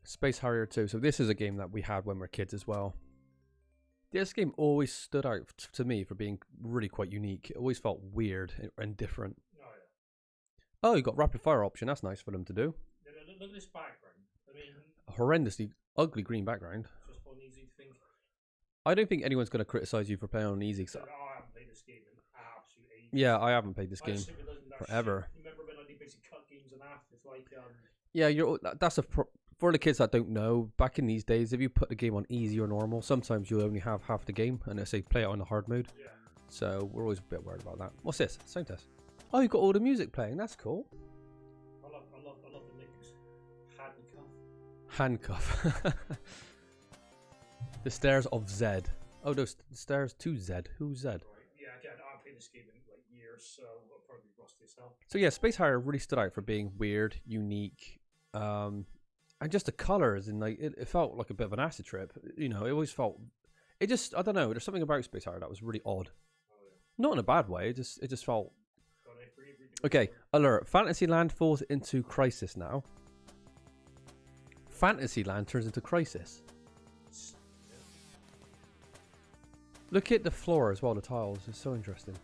Space Harrier 2. So this is a game that we had when we were kids as well. This game always stood out to me for being really quite unique. It always felt weird and different. Oh, yeah. Oh, you got rapid fire option. That's nice for them to do. Yeah, look at this background. I mean, A horrendously ugly green background. just on easy thing. I don't think anyone's going to criticize you for playing on easy. So, I haven't played this game in absolute ages. Yeah, I haven't played this game That forever. shit. You remember when I did basic cut games and that? It's like, Yeah, that's for the kids that don't know. Back in these days, if you put the game on easy or normal, sometimes you only have half the game, and they say play it on the hard mode. yeah. So we're always a bit worried about that. What's this? Sound test. Oh, you got all the music playing. That's cool. I love the mix. Handcuff. Handcuff. The Stairs of Zed. Oh, those stairs to Zed. Who's Zed? Right. Yeah, again, I haven't played this game in like years, so I'll probably be rusty as hell. So yeah, Space Harrier really stood out for being weird, unique, and just the colors, and like it felt like a bit of an acid trip. You know, it always felt. It just, I don't know. There's something about Space Harrier that was really odd. Oh, yeah. Not in a bad way. It just felt. Got it, read Okay, alert. Fantasyland falls into crisis now. Fantasyland turns into crisis. Yeah. Look at the floor as well, the tiles. It's so interesting.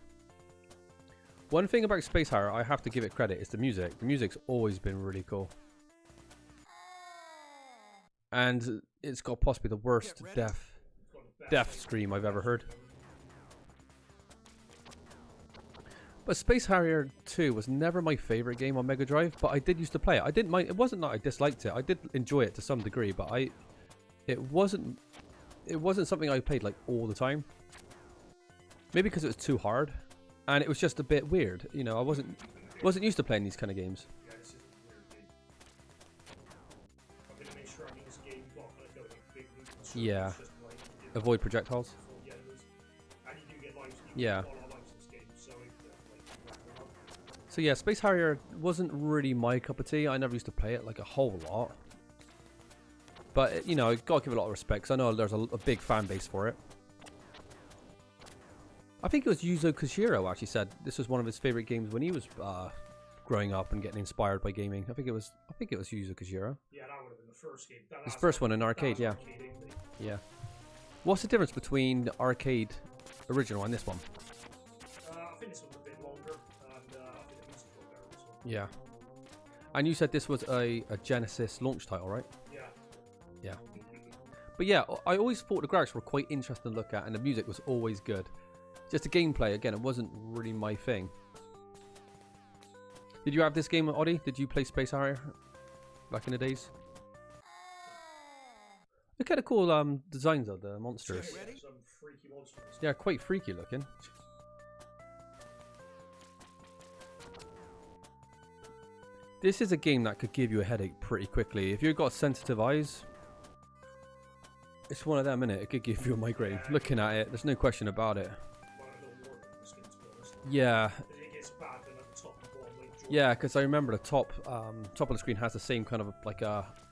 One thing about Space Harrier, I have to give it credit, is the music. The music's always been really cool. And it's got possibly the worst death scream I've ever heard. But Space Harrier 2 was never my favorite game on Mega Drive, but I did used to play it. I didn't mind. It wasn't that I disliked it. I did enjoy it to some degree, but it wasn't something I played like all the time. Maybe because it was too hard, and it was just a bit weird. You know, I wasn't used to playing these kind of games. Yeah, this is a weird game. I'm gonna make sure I mean this game you've got like a big loop and Yeah. it's just like, you know, Avoid projectiles. yeah, and you do get lives. Yeah. Get a lot of lives in this game, so like wrap them up. So yeah, Space Harrier wasn't really my cup of tea. I never used to play it like a whole lot. But, you know, I gotta give it a lot of respect, because I know there's a big fan base for it. I think it was Yuzo Koshiro actually said this was one of his favorite games when he was growing up and getting inspired by gaming. I think it was Yuzo Koshiro. Yeah, that would have been the first game. His first one in arcade, yeah. Yeah. What's the difference between the arcade original and this one? I think this one's a bit longer, and I think the music's a little better this one. Yeah. And you said this was a Genesis launch title, right? Yeah. Yeah. But yeah, I always thought the graphics were quite interesting to look at, and the music was always good. Just the gameplay, again, it wasn't really my thing. Did you have this game, Oddie? Did you play Space Harrier back in the days? Look at the cool designs of the monsters. Yeah, some freaky monsters. Yeah, quite freaky looking. This is a game that could give you a headache pretty quickly. If you've got sensitive eyes, it's one of them, innit? It could give you a migraine. Looking at it, there's no question about it. Well, a little more than this game, to be honest. Yeah. It gets bad then at the top and bottom. Like, Yeah, because I remember the top of the screen has the same kind of like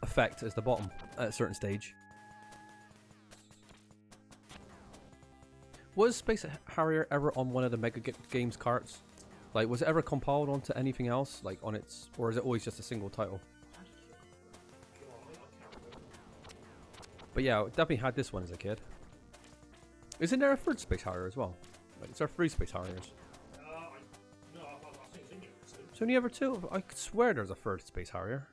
effect as the bottom at a certain stage. Was Space Harrier ever on one of the Mega Games carts? Like, was it ever compiled onto anything else, like on its, or is it always just a single title? But yeah, I definitely had this one as a kid. Isn't there a third Space Harrier as well? Like, is there 3 Space Harriers? No, I think it's in here. Is there only ever 2? I could swear there's a third Space Harrier.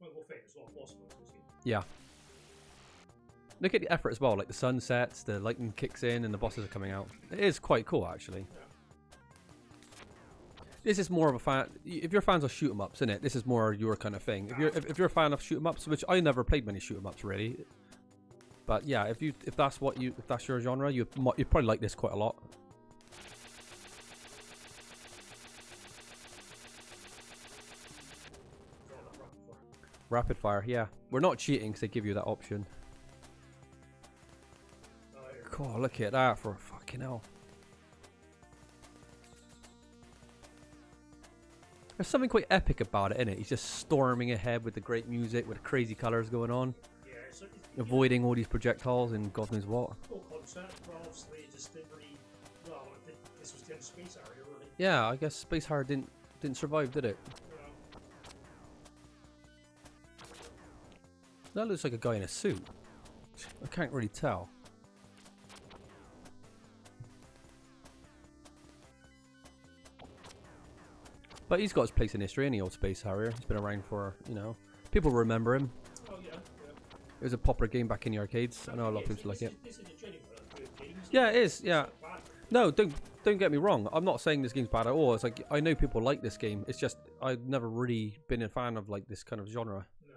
Well, there's a lot of boss fights in this game. Yeah. Look at the effort as well, like the sun sets, the lightning kicks in, and the bosses are coming out. It is quite cool, actually. Yeah. This is more of a fan. If you're fans of shoot 'em ups, innit? This is more your kind of thing. If you're a fan of shoot 'em ups, which I never played many shoot 'em ups really, but yeah, if that's your genre, you probably like this quite a lot. Rapid fire, yeah. We're not cheating because they give you that option. God, look at that for fucking hell. There's something quite epic about it, innit? He's just storming ahead with the great music, with the crazy colours going on. Yeah, it's Avoiding all these projectiles and God knows what. cool concept, but obviously it just didn't really. Well, I think this was the end of Space Harrier, really. Yeah, I guess Space Harrier didn't survive, did it? You know. That looks like a guy in a suit. I can't really tell. But he's got his place in history, any old Space Harrier. He's been around for, you know, people remember him. Oh yeah, yeah. It was a popular game back in the arcades. I know a lot of people like it. This is a genuine good game. Yeah, it is. Yeah. It's not bad. No, don't get me wrong. I'm not saying this game's bad at all. It's like I know people like this game. It's just I've never really been a fan of like this kind of genre. No.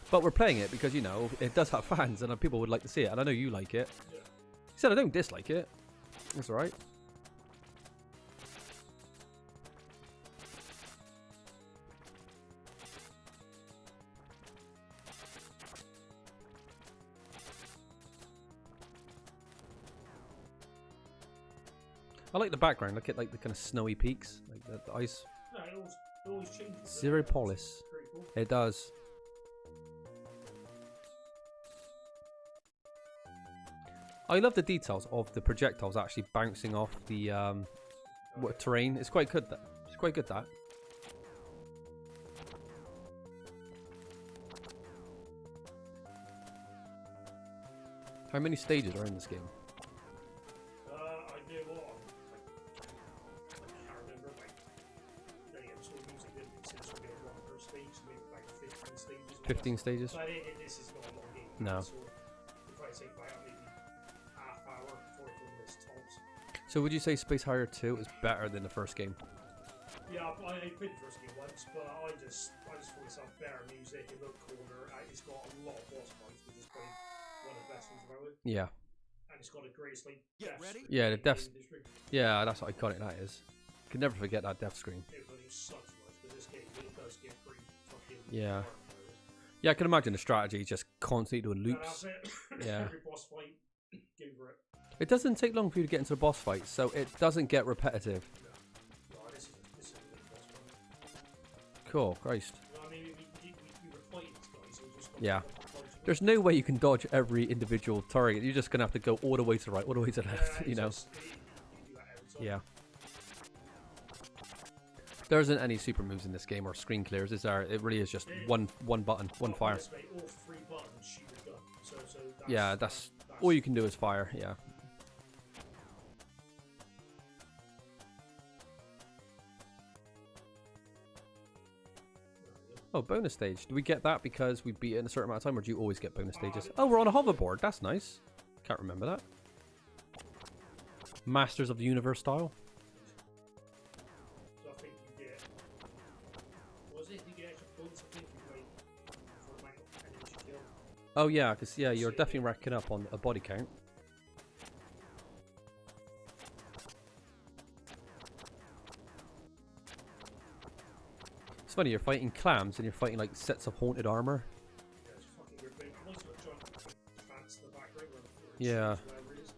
But we're playing it because you know it does have fans and people would like to see it. And I know you like it. Yeah. He said I don't dislike it. That's all right. I like the background. Look at like the kind of snowy peaks, like the ice. No, it always changes. Zero polis. Pretty cool. It does. I love the details of the projectiles actually bouncing off the terrain. It's quite good. It's quite good that. How many stages are in this game? I knew what. I can't remember. Like, then again, sort of music didn't make sense for me one per stage, so maybe like 15 stages. 15 stages? But this is not a long game. No. So if I take about maybe half hour, 40 minutes tops. So would you say Space Harrier 2 is better than the first game? Yeah, I played the first game once, but I just thought it sounded better music. It looked cooler. It's got a lot of boss fights, which is probably one of the best things about it. Yeah. And it's got a great like Get ready? Yeah, the death death. screen. Yeah, that's what iconic that is. Could never forget that death screen. It was such much, but this game it does get pretty fucking Yeah. hard about it. Yeah, I can imagine the strategy just constantly doing And loops. that's it. Yeah. Every boss fight, go for it. It doesn't take long for you to get into the boss fight, so it doesn't get repetitive. No, this is a good boss fight. Cool, Christ. You know, I mean, we were fighting this guy, so we just got Yeah. to fight him. There's no way you can dodge every individual target. You're just going to have to go all the way to the right, all the way to the left, you know. You do that every time. Yeah. There isn't any super moves in this game or screen clears, is there? It really is just one button, one fire. Honestly, all three buttons shoot a gun. So that's, Yeah, that's all you can do is fire, yeah. Oh, bonus stage. Do we get that because we beat it in a certain amount of time, or do you always get bonus stages? Oh, we're on a hoverboard. That's nice. Can't remember that. Masters of the Universe style. So I think you get. Was it? You get extra points, I think, like, for the amount of enemies you kill. Oh yeah, because yeah, you're definitely racking up on a body count. It's funny, you're fighting clams and you're fighting like sets of haunted armor. Yeah, it's fucking weird thing. I'm also trying to advance the background or Yeah. whatever it is.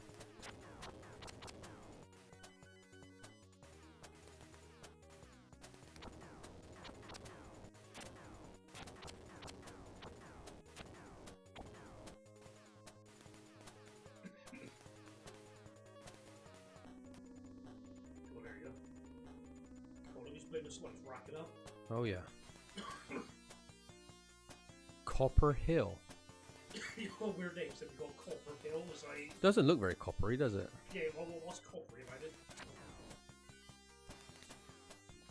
Well, there you go. Well, let me just blame this one. Rack it up. Oh yeah. Copper Hill. You got weird names. Have you got Copper Hill? Was I? Doesn't look very coppery, does it? Yeah. Well, what's coppery about it?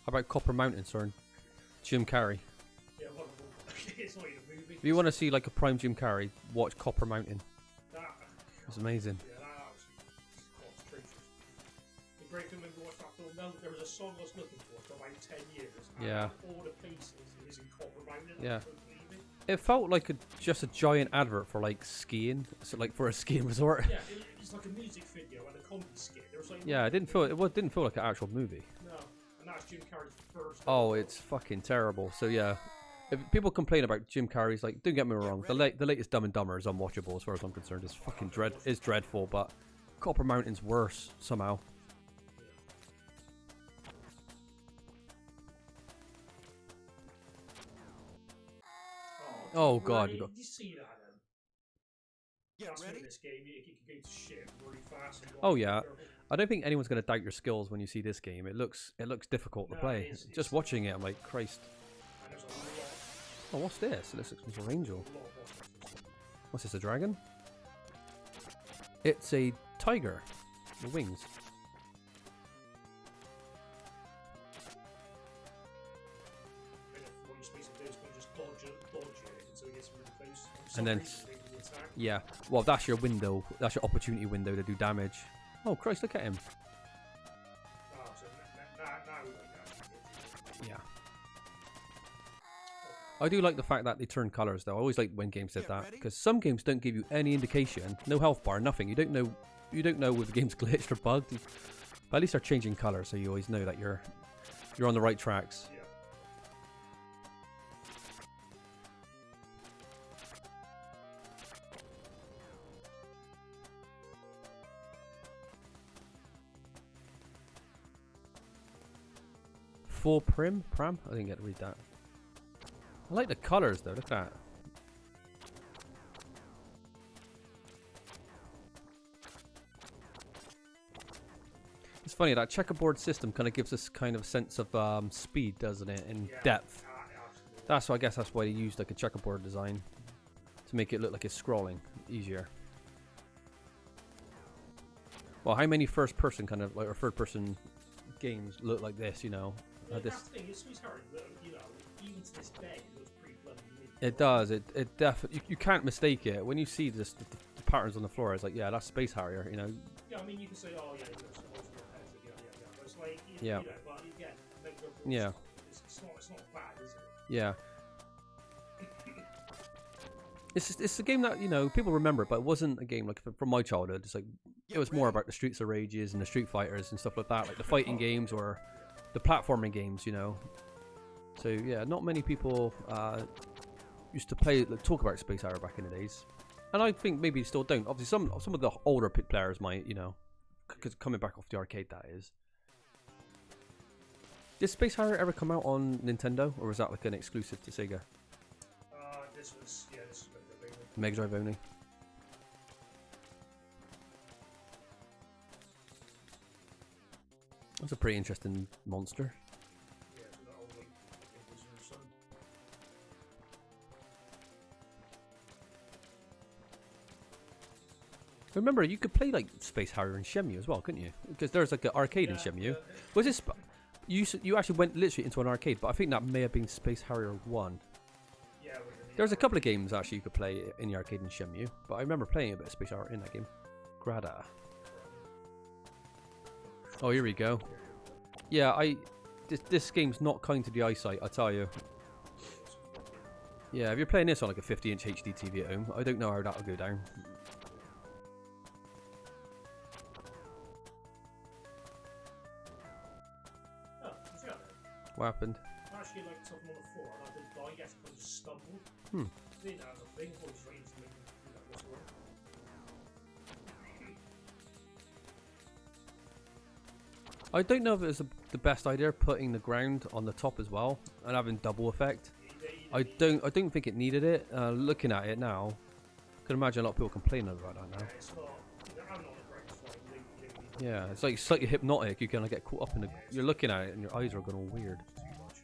How about Copper Mountain, son? Jim Carrey. Yeah. Well, it's not even a movie. If you want to see like a prime Jim Carrey, watch Copper Mountain. That. It's amazing. Yeah, that was concentration. The great thing when we watched that film, there was a song I was looking for about 10 years. And Yeah. all the places it was in Copper Mountain. Yeah. I couldn't believe it. It felt like just a giant advert for like skiing, so like for a skiing resort. Yeah, it's like a music video and a comedy skit. There was like Yeah, it didn't feel didn't feel like an actual movie. No, and that's Jim Carrey's first. Oh, it's fucking terrible. So yeah, if people complain about Jim Carrey's, like, don't get me wrong, the latest Dumb and Dumber is unwatchable as far as I'm concerned. It's fucking dreadful, but Copper Mountain's worse somehow. Oh, God, Did you got- you see that? Get That's ready? in this game. You can go to shit really fast. And Oh yeah, I don't think anyone's gonna doubt your skills when you see this game. It looks difficult to No, play. it is, Just it's- watching it, I'm like, Christ. And there's a lot. Oh, what's this? It looks like some sort of angel. A lot of bosses. What's this, a dragon? It's a tiger with wings. And if what you're supposed to do is kind of just dodge it until it gets really close. And then Attack. yeah, well, that's your window. That's your opportunity window to do damage. Oh Christ, look at him. Ah, so now we don't actually get Yeah. I do like the fact that they turn colours though. I always like when games did that, because some games don't give you any indication, no health bar, nothing. You don't know if the game's glitched or bugged. But at least they're changing colour, so you always know that you're on the right tracks. Yeah. Full pram? I didn't get to read that. I like the colours though. Look at that. It's funny, that checkerboard system kind of gives us kind of a sense of speed, doesn't it, and depth. Absolutely. That's why I guess that's why they used like a checkerboard design to make it look like it's scrolling easier. Well, how many first-person kind of like or third-person games look like this? You know, Yeah, this. that's the thing. It's hard. You know, even to this day, it looks pretty bloody neat. It does. It definitely. You can't mistake it when you see this the patterns on the floor. It's like, yeah, that's Space Harrier. You know. Yeah, I mean, you can say, oh yeah, it's but it's like, Yeah. You know, but again, Yeah. It's not bad, is it? Yeah. It's a game that, you know, people remember, but it wasn't a game like from my childhood. It's like it was more about the Streets of Rages and the Street Fighters and stuff like that, like the fighting games or the platforming games, you know. So yeah, not many people used to play, like, talk about Space Harrier back in the days, and I think maybe still don't. Obviously, some of the older players might, you know, because coming back off the arcade, that is. Did Space Harrier ever come out on Nintendo, or was that like an exclusive to Sega? This was like the big one. Mega Drive only. That's a pretty interesting monster. Yeah, so that old like Wizard's son. Remember, you could play like Space Harrier and Shenmue as well, couldn't you? Because there's like an arcade in Shenmue. Was this? You actually went literally into an arcade, but I think that may have been Space Harrier 1. Yeah, There's a couple of games actually you could play in the arcade in Shenmue, but I remember playing a bit of Space Harrier in that game. Grada. Oh, here we go. Yeah, this game's not kind to the eyesight, I tell you. Yeah, if you're playing this on like a 50-inch HD TV at home, I don't know how that'll go down. Oh, you forgot that. What happened? I actually like took him on the floor, and I didn't die yet, I just stumbled. Hmm. Didn't have a thing, I was right into the, what's the word? I don't know if it was the best idea putting the ground on the top as well and having double effect. I don't think it needed it. Looking at it now, I can imagine a lot of people complaining about that now. It's not, I'm not a great flight, you don't need Yeah, it's like slightly hypnotic. You kind of get caught up in the. You're looking at it and your eyes are going all weird. too much.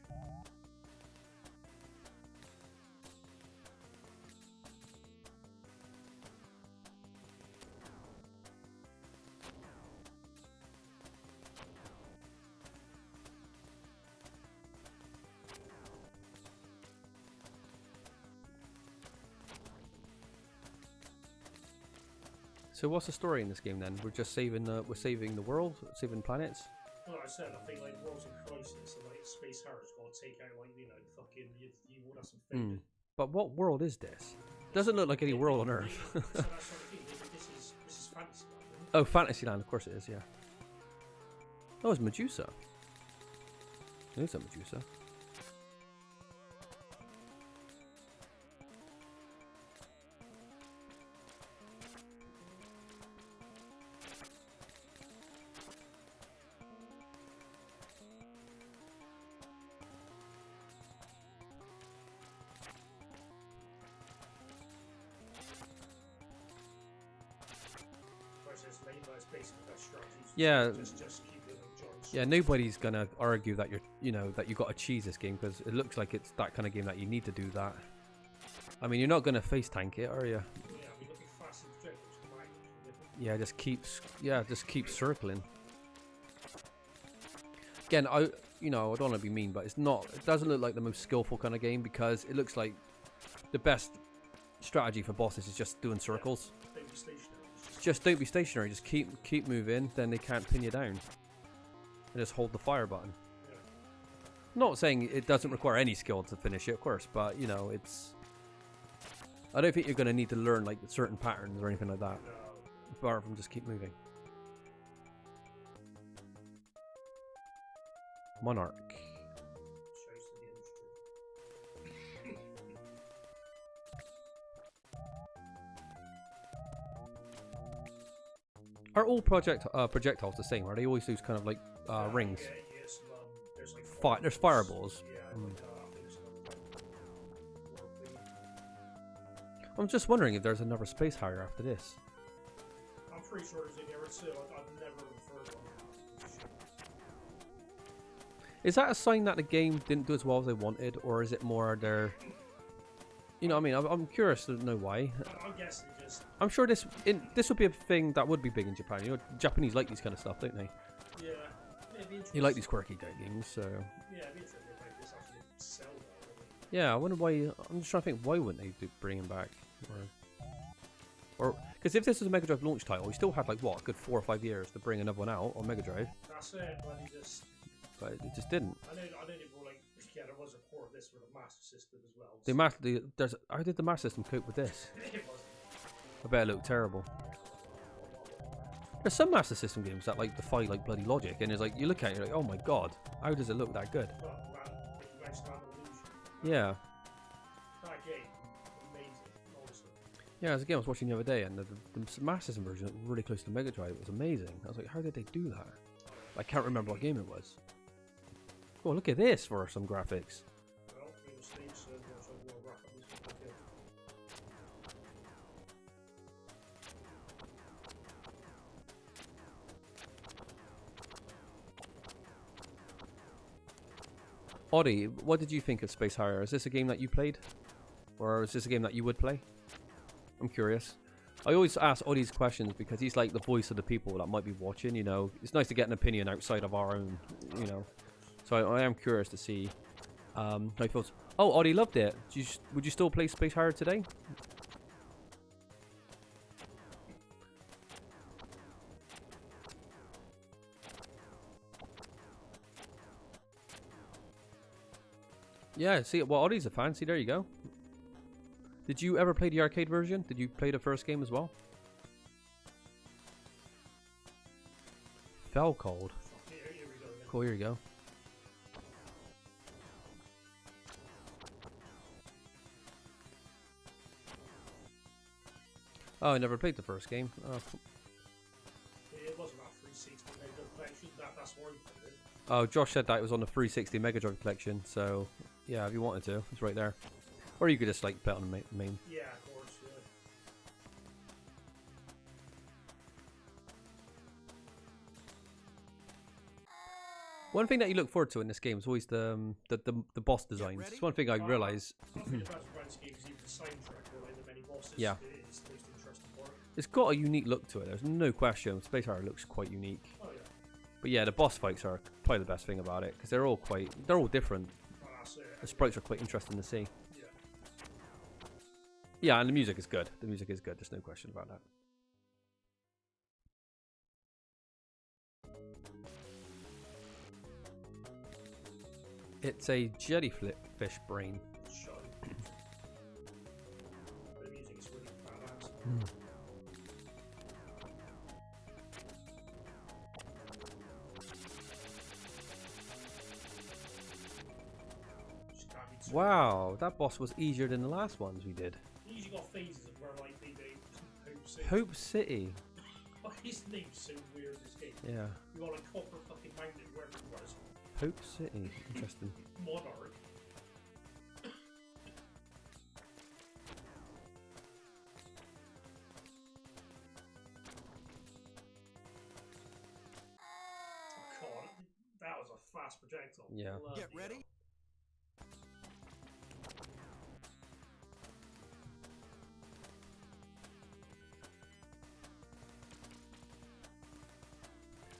So what's the story in this game then? We're just saving the world, saving planets. Well, like I said, I think like world's in crisis, and like Space Harrier's got to take out like fucking you want us invaded. But what world is this? Doesn't look like any world on Earth. So that's sort of thing. This is Fantasyland. Isn't it? Oh, Fantasyland, of course it is. Yeah. Oh, it's Medusa. There's a Medusa. Basically, that's strategy. Yeah. Just keep it on John's. Yeah, nobody's gonna argue that you're you know, that you got to cheese this game, because it looks like it's that kind of game that you need to do that. I mean, you're not going to face tank it, are you? Yeah, I mean, looking fast and strict, which is mine. Yeah, just keep circling. Again, I don't want to be mean, but it doesn't look like the most skillful kind of game, because it looks like the best strategy for bosses is just doing circles. Don't be stationary. Just don't be stationary. Just keep moving. Then they can't pin you down. And just hold the fire button. Yeah. Not saying it doesn't require any skill to finish it, of course, but you know, it's. I don't think you're going to need to learn like certain patterns or anything like that. No. Apart from just keep moving. Monarch. Shows to the industry. Are all projectiles the same? Are they always those kind of like rings? Yeah, yes, there's like There's fireballs. Yeah, like, there's I'm just wondering if there's another Space Harrier after this. I'm pretty sure there's a Harrier too. I've never referred one. Is that a sign that the game didn't do as well as they wanted, or is it more their... You know what I mean? I'm curious to know why. I'm guessing just... I'm sure this would be a thing that would be big in Japan. You know, Japanese like these kind of stuff, don't they? Yeah. It'd be interesting. You like these quirky games, so... Yeah, it'd be interesting if like, this actually sell well. Yeah, I wonder why... I'm just trying to think, why wouldn't they bring him back? Or because if this was a Mega Drive launch title, we still had like, what, a good 4 or 5 years to bring another one out on Mega Drive. That's it, but he just... But it just didn't. I know people like... Yeah, there was a port of this for the Master System as well. How did the Master System cope with this? It wasn't. I bet it looked terrible. There's some Master System games that like defy like bloody logic, and it's like you look at it, you're like, oh my god, how does it look that good? Well, Illusion. Yeah, That game, amazing, honestly. yeah. As a game I was watching the other day, and the Master System version looked really close to Mega Drive. It was amazing. I was like, how did they do that? I can't remember what game it was. Oh, look at this for some graphics. Well, we were Steve, so we'll wrap up this video. Oddie, what did you think of Space Harrier? Is this a game that you played? Or is this a game that you would play? I'm curious. I always ask Oddie these questions because he's like the voice of the people that might be watching, you know. It's nice to get an opinion outside of our own, you know. So I am curious to see how he feels. Oh, Oddie loved it. Would you still play Space Harrier today? Yeah, see, well, Oddie's a fan. See, there you go. Did you ever play the arcade version? Did you play the first game as well? Fell cold. Here we go again. Cool, here you go. Oh, I never played the first game. Oh, It wasn't that 360 Mega Drive collection, that's why you played it. oh, Josh said that it was on the 360 Mega Drive collection, so yeah, if you wanted to, it's right there. Or you could just like play it on the main. Yeah, of course, yeah. One thing that you look forward to in this game is always the boss designs. It's one thing I realise. I think the best Advance games, even the soundtrack, like the many bosses, Yeah. is the most interesting part. It's got a unique look to it. There's no question. Space Harrier looks quite unique. Oh yeah, But yeah, the boss fights are probably the best thing about it because they're all different. well, that's it. The sprites are quite interesting to see. Yeah. Yeah, and the music is good. The music is good. There's no question about that. It's a jellyfish brain. Show. The music is really badass. Just can't be too- Wow, that boss was easier than the last ones we did. You usually got phases of where like they do Hope City. Hope City. Oh, his name's so weird in this game. Yeah. You got like Copper fucking Mountain, wherever it was. Hope City. Interesting. Monarch. Oh god, that was a fast projectile. Yeah. Bloody Get ready. hell.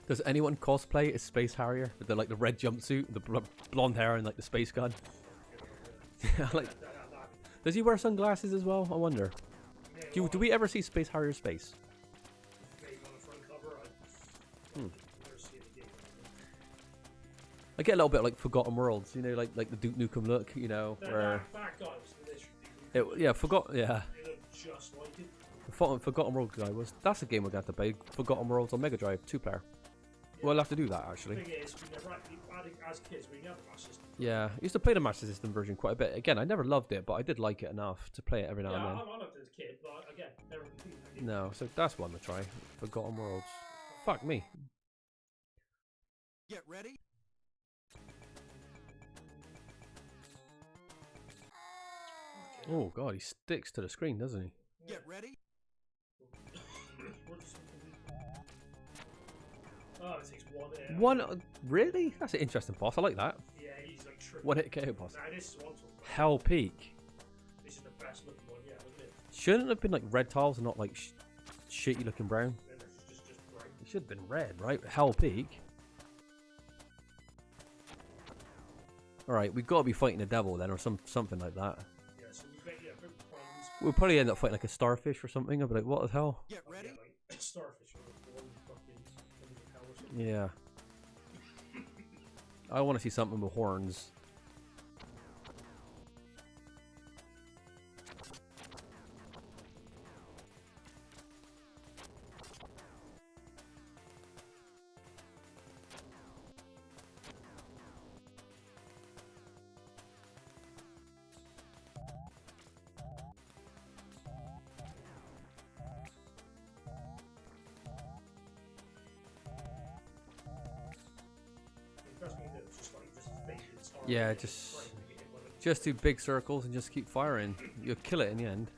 Does anyone cosplay as Space Harrier with the like the red jumpsuit, the blonde hair, and like the space gun? Like, does he wear sunglasses as well? I wonder. Do we ever see Space Harrier space? Maybe on the front cover, never see it again. I get a little bit like Forgotten Worlds, you know, like the Duke Nukem look, you know, where That guy was literally. yeah, It looked just like it. Forgotten World guy was. That's a game we're gonna have to play. Forgotten Worlds on Mega Drive 2-player. We'll have to do that actually. The thing is, we never actually, as kids, we never Master System. Yeah, I used to play the Master System version quite a bit. Again, I never loved it, but I did like it enough to play it every now and then. I loved it as a kid, but again, never completed that game. No, so that's one to try. Forgotten Worlds. Fuck me. Get ready. Oh god, he sticks to the screen, doesn't he? Get ready. Oh, it takes one hit. One really? That's an interesting boss. I like that. Yeah, he's like triple. One hit KO boss. Nah, this is one talk about. Hell Peak. This is the best looking one, yeah, wasn't it? Shouldn't it have been like red tiles and not like shitty looking brown. Then there's just bright. It should have been red, right? Hell Peak. Alright, we've got to be fighting the devil then, or something like that. Yeah, so we bet, yeah, big plans. We'll probably end up fighting like a starfish or something. I'll be like, what the hell? Get ready. Yeah, like starfish or one fucking thing of hell or something. Yeah. I want to see something with horns. The first thing you do is just like fake it, start Yeah, it, just try and make it hit with it. just do big circles and just keep firing. You'll kill it in the end.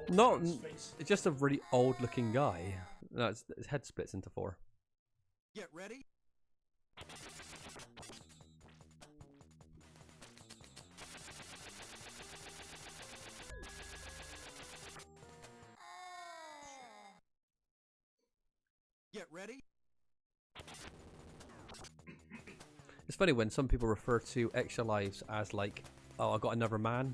Not, it's just a really old looking guy. No, his head splits into 4. Get ready. Get ready. It's funny when some people refer to extra lives as like, oh, I got another man.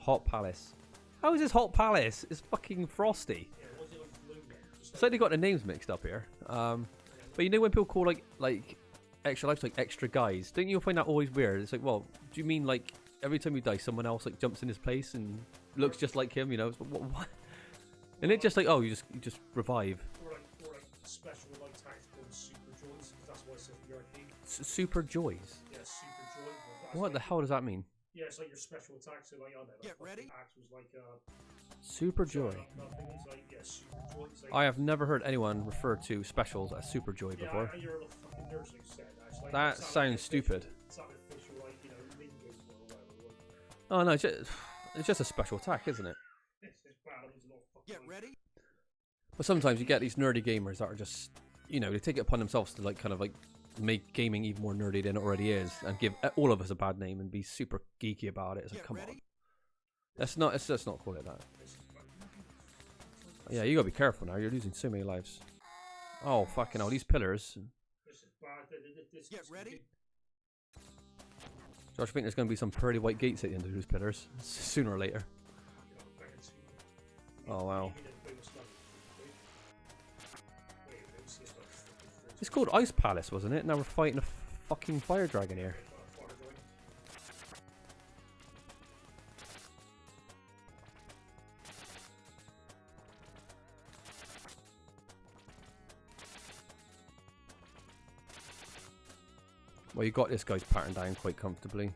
Hot Palace. How is this Hot Palace? It's fucking Frosty. Yeah, was it like blue then? Just It's like they got the names mixed up here. But you know when people call like extra lives like extra guys, don't you find that always weird? It's like, well, do you mean like every time you die, someone else like jumps in his place and looks just like him? You know, it's like, what? And it just like, oh, you just revive. or like special like tactical and super joys. That's what it says in your IP. Super joys. Yeah, super joy. That's What like, the hell does that mean? Yeah, it's like your special attack. So like, I don't know. Get ready. Axe was like Super joy. Nothing. It's like super joy. It's like, I have never heard anyone refer to specials as super joy yeah, before. you're a little fucking nurse who said that. It's like, That it's not sounds like stupid. It's not official, like lingo or whatever. Like, Oh no, it's just a special attack, isn't it? it's bad. It's not fucking. Get ready. But sometimes you get these nerdy gamers that are just, you know, they take it upon themselves to like kind of like make gaming even more nerdy than it already is, and give all of us a bad name and be super geeky about it. It's like, Get come ready. on, let's not call it that. Yeah, you gotta be careful now. You're losing so many lives. Oh fucking hell, these pillars. This is bad. This Get is ready. good. Josh, I think there's gonna be some pearly white gates at the end of those pillars sooner or later. You know, back into- Oh wow. you need a bit of slug. Wait, it's just like fucking It's called Ice Palace, wasn't it? Now we're fighting a fucking fire dragon here. fire going. Well, you got this guy's pattern down quite comfortably.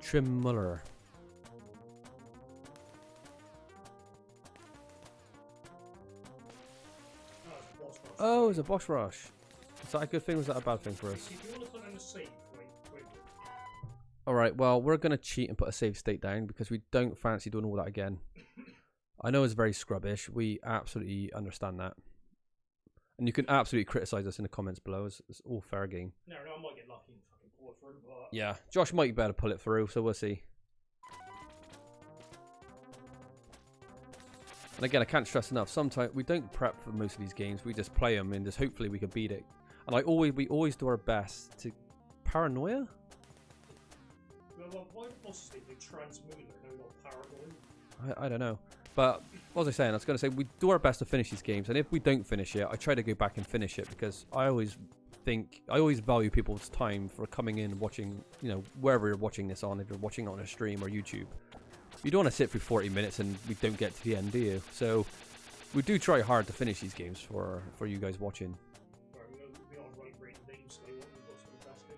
Trim Muller. Oh, it's a boss rush. Is that a good thing or is that a bad thing for us? If you want to put in a save, wait. Alright, well, we're going to cheat and put a save state down because we don't fancy doing all that again. I know it's very scrubbish. We absolutely understand that. And you can absolutely criticize us in the comments below. It's all fair game. No, I might get lucky and fucking pull it through, but... Yeah, Josh might be able to pull it through, so we'll see. And again, I can't stress enough. Sometimes we don't prep for most of these games. We just play them and just hopefully we can beat it. And we always do our best to... Paranoia? Well, why the bosses think they transmute it, no, not paranoid? I don't know. But what was I saying? I was going to say we do our best to finish these games. And if we don't finish it, I try to go back and finish it. Because I always value people's time for coming in and watching, you know, wherever you're watching this on. If you're watching it on a stream or YouTube. You don't want to sit through 40 minutes and we don't get to the end, do you? So we do try hard to finish these games for you guys watching.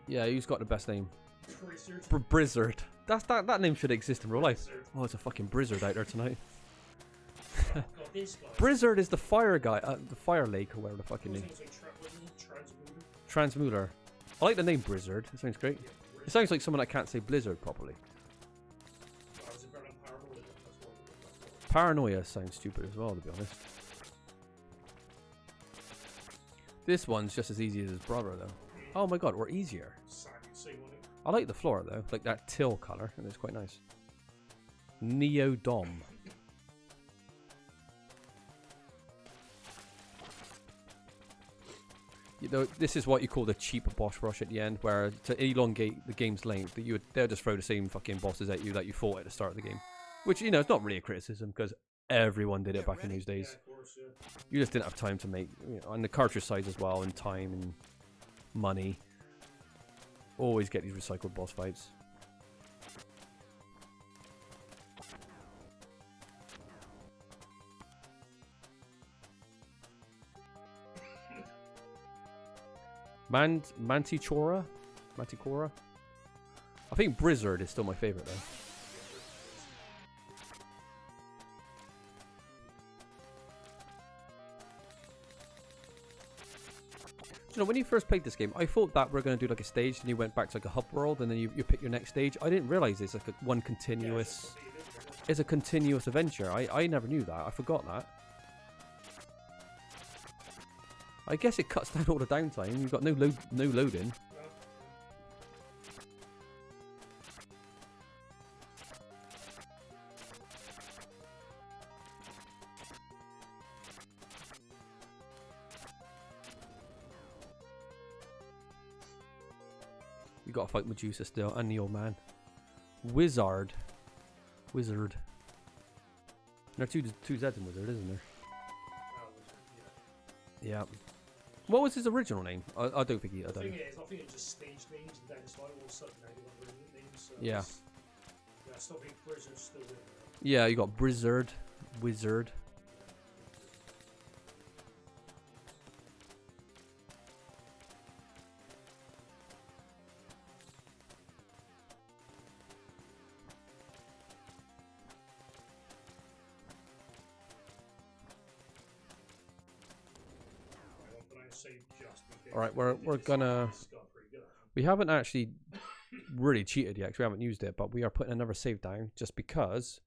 Yeah, who's got the best name? Blizzard. That name should exist in real life. Oh, it's a fucking blizzard out there tonight. Blizzard is the fire guy, the fire lake or whatever the fucking name. Transmuter. I like the name Blizzard. It sounds great. It sounds like someone that can't say Blizzard properly. Paranoia sounds stupid as well, to be honest. This one's just as easy as his brother, though. Oh my god, we're easier. I like the floor, though. Like that teal colour. It's quite nice. Neo Dom. You know, this is what you call the cheap boss rush at the end, where to elongate the game's length, they'll just throw the same fucking bosses at you that you fought at the start of the game. Which, you know, it's not really a criticism because everyone did it back in those days. Yeah, of course, yeah. You just didn't have time to make, you know, on the cartridge size as well, and time and money. Always get these recycled boss fights. Manticora? Manticora? I think Blizzard is still my favourite though. You know, when you first played this game, I thought that we're going to do like a stage and you went back to like a hub world and then you pick your next stage. I didn't realise it's like one continuous... It's a continuous adventure. I never knew that. I forgot that. I guess it cuts down all the downtime. You've got no loading. You gotta fight Medusa still, and the old man. Wizard. There are two Z's in Wizard, isn't there? Yeah. What was his original name? I don't think he... I think it's just stage names, and then it's like all of a sudden now they got brilliant names. So yeah. I still think Blizzard's still in there. Yeah, you got Blizzard, Wizard. Alright, we're gonna... We haven't actually really cheated yet, 'cause we haven't used it, but we are putting another save down just because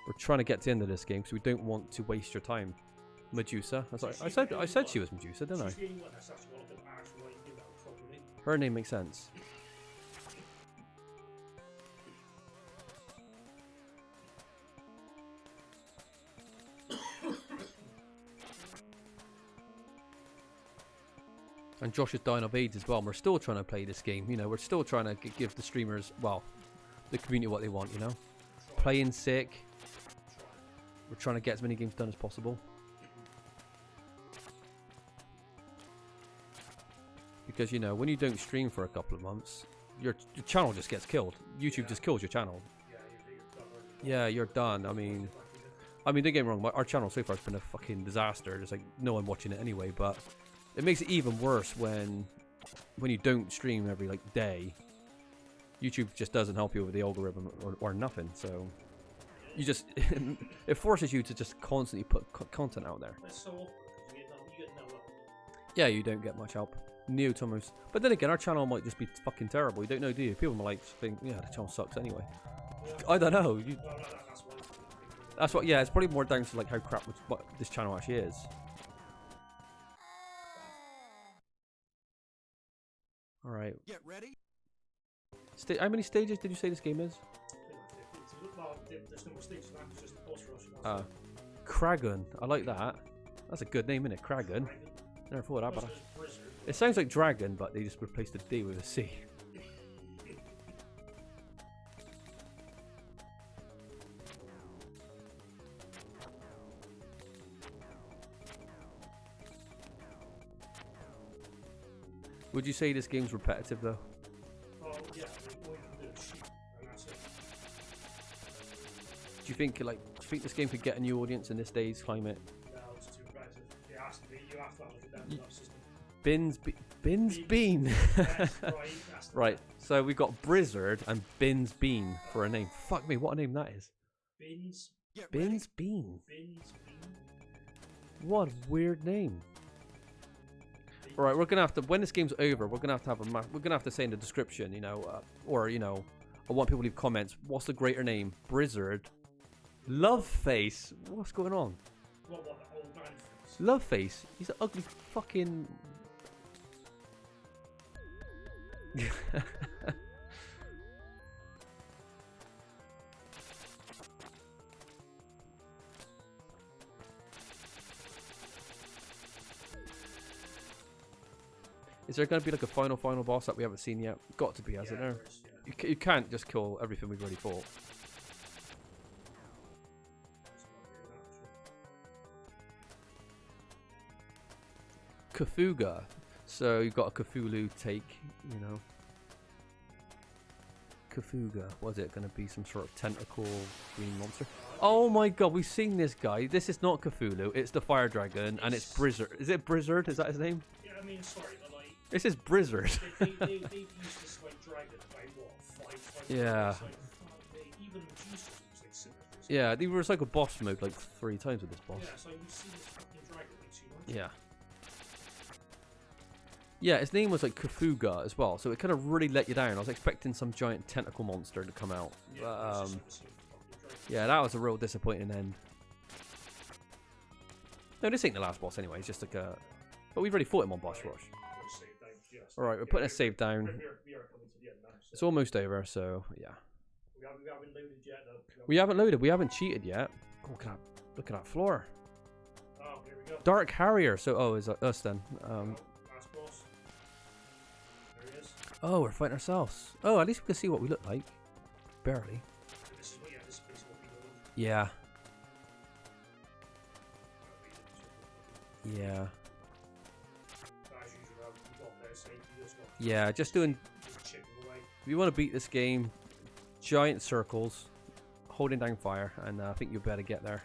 we're trying to get to the end of this game, so we don't want to waste your time. Medusa. I said she was Medusa, didn't I? Her name makes sense. And Josh is dying of AIDS as well, and we're still trying to play this game, you know, we're still trying to give the streamers, well, the community what they want, you know. Playing sick. We're trying to get as many games done as possible. Because, you know, when you don't stream for a couple of months, your channel just gets killed. YouTube just kills your channel. Yeah, you're done. I mean, don't get me wrong, our channel so far has been a fucking disaster. There's like no one watching it anyway, but it makes it even worse when you don't stream every like day YouTube just doesn't help you with the algorithm or nothing. So you just it forces you to just constantly put content out there. That's so awkward because you get no help. Yeah, you don't get much help. Newcomers. But then again, our channel might just be fucking terrible. You don't know, do you? People might like think, yeah, the channel sucks anyway. Yeah. I don't know. No, that's one thing. That's what. Yeah, it's probably more down to like how crap what this channel actually is. All right. Get ready. How many stages did you say this game is? Well, there's no mistakes in that. It's just the boss rush. Kragan. I like that. That's a good name, isn't it? Kragan. Never thought of that. But Blizzard. it sounds like dragon, but they just replaced the D with a C. Would you say this game's repetitive though? Oh yeah, all you can do is shoot, and that's it. Do you think this game could get a new audience in this day's climate? No, it's too repetitive. It has to be. You have to have a down that system. Bins Bean. Yes, right. That's the Right. So we've got Blizzard and Bins Bean for a name. Fuck me, what a name that is. Bins. Get ready. Bins Bean. Bins. Bean. What a weird name. All right, we're gonna have to when this game's over. We're gonna have to say in the description, you know, I want people to leave comments. What's the greater name? Blizzard, Loveface. What's going on? What the old man face? Loveface. He's an ugly fucking. Is there going to be like a final boss that we haven't seen yet? Got to be, hasn't there? there is, yeah. You can't just kill everything we've already fought. Kafuga. So you've got a Cthulhu take, you know. Kafuga. Was it going to be some sort of tentacle green monster? Oh my god, we've seen this guy. This is not Cthulhu, it's the fire dragon, and it's Blizzard. Is it Blizzard? Is that his name? Yeah, I mean, sorry, but like. This is Blizzard. They've used this like dragon like what 5 times. Yeah. It's like, even Jesus was like similar to this. Yeah, they recycled boss mode like 3 times with this boss. Yeah, so you've seen this fucking dragon like 2 months. Yeah. Yeah, his name was like Kafuga as well, so it kind of really let you down. I was expecting some giant tentacle monster to come out. Yeah, But, it's just like the same fucking dragon. yeah, that was a real disappointing end. No, this ain't the last boss anyway, it's just like a... But we've already fought him on boss rush. Save down, yes. Alright, we're putting a save down. We are coming to the end now. So. It's almost over, so yeah. We haven't loaded yet though. We haven't loaded, we haven't cheated yet. Oh, look at that floor. Oh, here we go. Dark Harrier, so, oh, is that us then? Last boss. There he is. Oh, we're fighting ourselves. Oh, at least we can see what we look like. Barely. And this is what we loaded. Yeah. Yeah. As usual, we've got there, so you just got Yeah, just doing... just chipping away. If you want to beat this game, giant circles, holding down fire, and I think you'll better get there.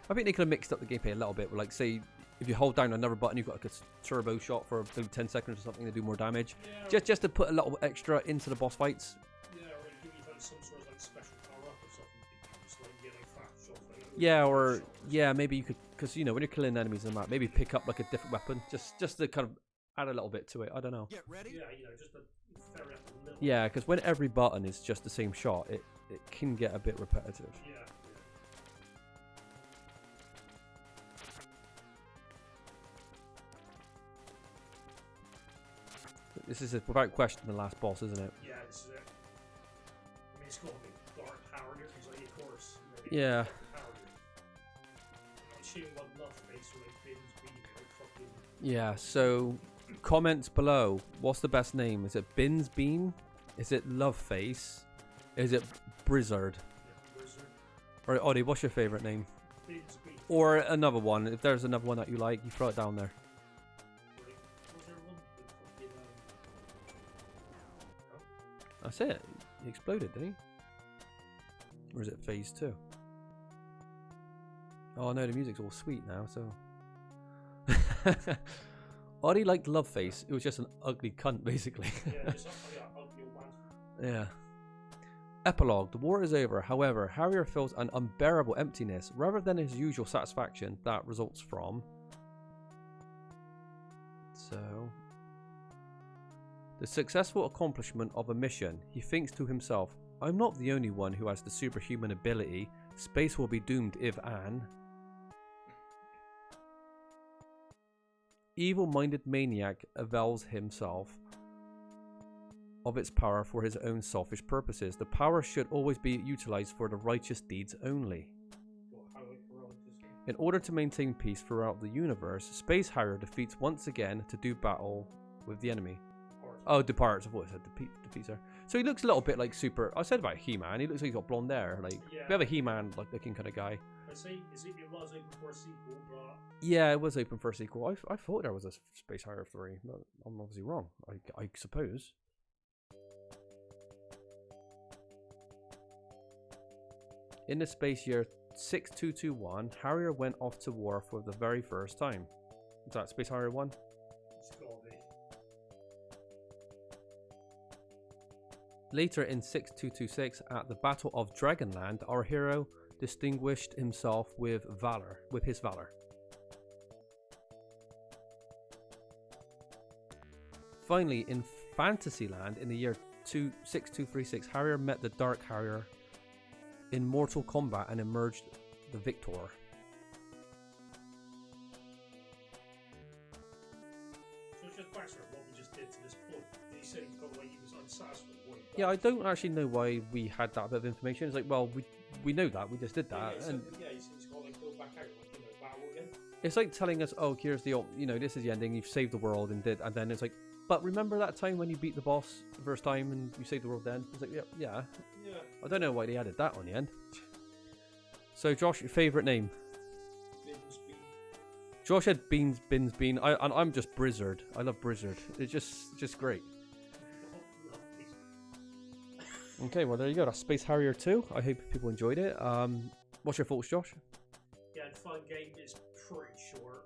I think they could have mixed up the gameplay a little bit. Like, say, if you hold down another button, you've got like a turbo shot for maybe 10 seconds or something to do more damage. Yeah, Just to put a little extra into the boss fights. yeah, or give you like some sort of like special power up or something. You can just like get like fast shots. Like, Yeah, or yeah, maybe you could, because you know when you're killing enemies on the map, maybe pick up like a different weapon, just to kind of add a little bit to it. I don't know. Get ready. Yeah, you know, just to ferry up a little. Yeah, because when every button is just the same shot, it can get a bit repetitive. Yeah. This is without question the last boss, isn't it? Yeah, this is it. I mean, it's got to be Dark Harrier, because like, of course. Yeah. Dark Harrier. I'm assuming what love face or like Bins be like fucking. Yeah. So, comments below. What's the best name? Is it Bins Bean? Is it Loveface? Is it Blizzard? Yeah, Blizzard. Or Oddie, what's your favorite name? Bins be. Or another one. If there's another one that you like, you throw it down there. Was there one? The fucking, That's it. He exploded, didn't he? Or is it phase 2? Oh no, the music's all sweet now, so... Oddie liked Loveface. It was just an ugly cunt, basically. Yeah, just ugly old man. Yeah. Epilogue. The war is over. However, Harrier feels an unbearable emptiness rather than his usual satisfaction that results from. So, the successful accomplishment of a mission. He thinks to himself, I'm not the only one who has the superhuman ability. Space will be doomed if an evil-minded maniac avails himself of its power for his own selfish purposes. The power should always be utilized for the righteous deeds only. In order to maintain peace throughout the universe, Space Harrier defeats once again to do battle with the enemy. Oh, departs. I thought it said defeats her. So he looks a little bit like Super. I said about He-Man. He looks like he's got blonde hair. Like we have a He-Man like looking kind of guy. I see. It was open for a sequel, but yeah, it was open for a sequel. I thought there was a Space Harrier 3. But I'm obviously wrong. I suppose. In the space year 6221, Harrier went off to war for the very first time. Is that Space Harrier 1? it's gotta be. Later in 6226, at the Battle of Dragonland, our hero distinguished himself with his valor. Finally, in Fantasyland, in the year 6236, Harrier met the Dark Harrier in mortal combat and emerged the victor. So it's just backstory of what we just did to this point. He said he felt like he was unsatisfied with what he done. Yeah, I don't actually know why we had that bit of information. It's like, well, we know that, we just did that. And he's got to go back out, battle again. it's like telling us, oh, here's the, this is the ending, you've saved the world, and then it's like, but remember that time when you beat the boss the first time and you saved the world then? It's like, yeah. I don't know why they added that on the end. So, Josh, your favourite name? Josh had Beans, Bins, Bean. I'm just Blizzard. I love Blizzard. It's just great. Okay, well, there you go. That's Space Harrier 2. I hope people enjoyed it. What's your thoughts, Josh? Yeah, the fun game is pretty short.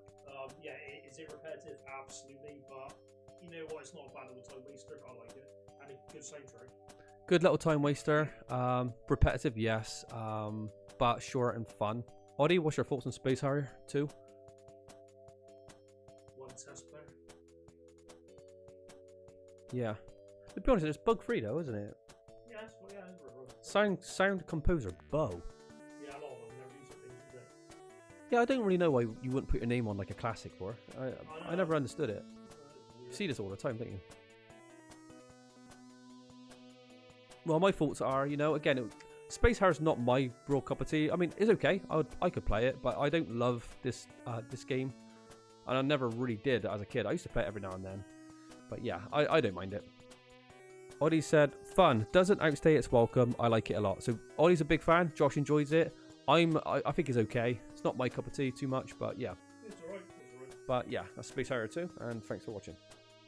Yeah, is it repetitive? Absolutely. But you know what? It's not a bad little time waster. I like it. And a good soundtrack. Good little time waster. Repetitive, yes. But short and fun. Audie, what's your thoughts on Space Harrier 2? One test player. Yeah. To be honest, it's bug-free though, isn't it? Yeah, it's well, yeah, Sound composer Bo. yeah, a lot of them never use it. Things, Yeah, I don't really know why you wouldn't put your name on like a classic for. I never understood it. You see this all the time, don't you? Well, my thoughts are, again, Space Harrier's not my real cup of tea. I mean, it's okay. I could play it, but I don't love this game, and I never really did as a kid. I used to play it every now and then, but yeah, I don't mind it. Oddie said, "Fun doesn't outstay its welcome. I like it a lot." So Oddie's a big fan. Josh enjoys it. I think it's okay. It's not my cup of tea too much, but yeah. It's alright. But yeah, that's Space Harrier 2, and thanks for watching.